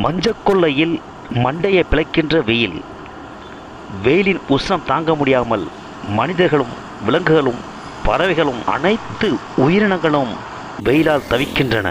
மஞ்சக்கொள்ளையில் மண்டையை பிளக்கின்ற வெயில். வெயிலின் உஷ்ணம் தாங்க முடியாமல் மனிதர்களும் விலங்குகளும் பறவைகளும் அனைத்து உயிரினங்களும் வெயிலால் தவிக்கின்றன.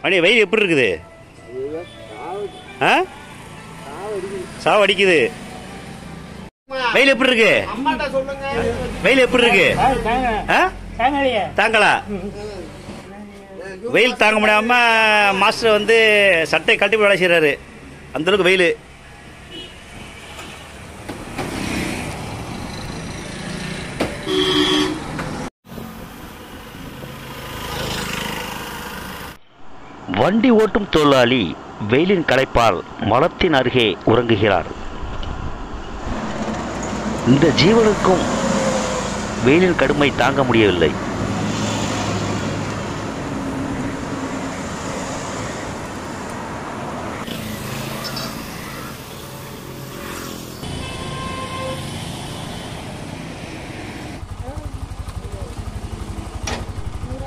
அண்ணே வெயில் எப்படி இருக்குது? சாவு அடிக்குது. வெயில் எப்படி இருக்கு? வெயில் எப்படி இருக்கு? தாங்களா? வெயில் தாங்க முடியாம மாஸ்டர் வந்து சட்டை கழட்டி வேலை செய்யறாரு. அந்த அளவுக்கு வெயில். வண்டி ஓட்டும் தொழிலாளி வெயிலின் களைப்பால் மரத்தின் அருகே உறங்குகிறார். இந்த ஜீவனுக்கும் வெயிலின் கடுமை தாங்க முடியவில்லை.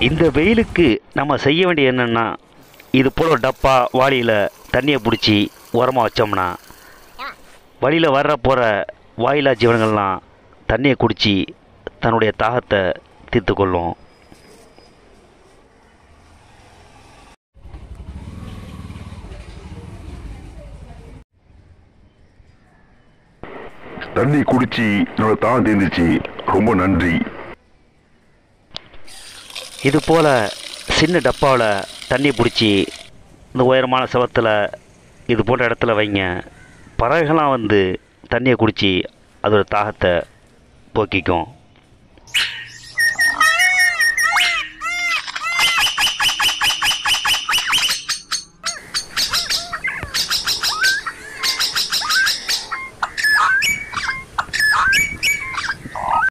இந்த வெயிலுக்கு நம்ம செய்ய வேண்டிய என்னன்னா, இது போல் டப்பா வாளியில் தண்ணியை பிடிச்சி உரமாக வச்சோம்னா வழியில் வர்ற போகிற வாயிலா ஜீவனங்கள்லாம் தண்ணியை குடித்து தன்னுடைய தாகத்தை தீர்த்து கொள்ளும். தண்ணி குடிச்சு என்னோட தாகம் தீர்ந்துச்சு. ரொம்ப நன்றி. இது போல் சின்ன டப்பாவில் தண்ணி பிடிச்சி இந்த உயரமான செவத்தில் இது போன்ற இடத்துல வைங்க. பறவைகள்லாம் வந்து தண்ணியை குடித்து அதோட தாகத்தை போக்கிக்கும்.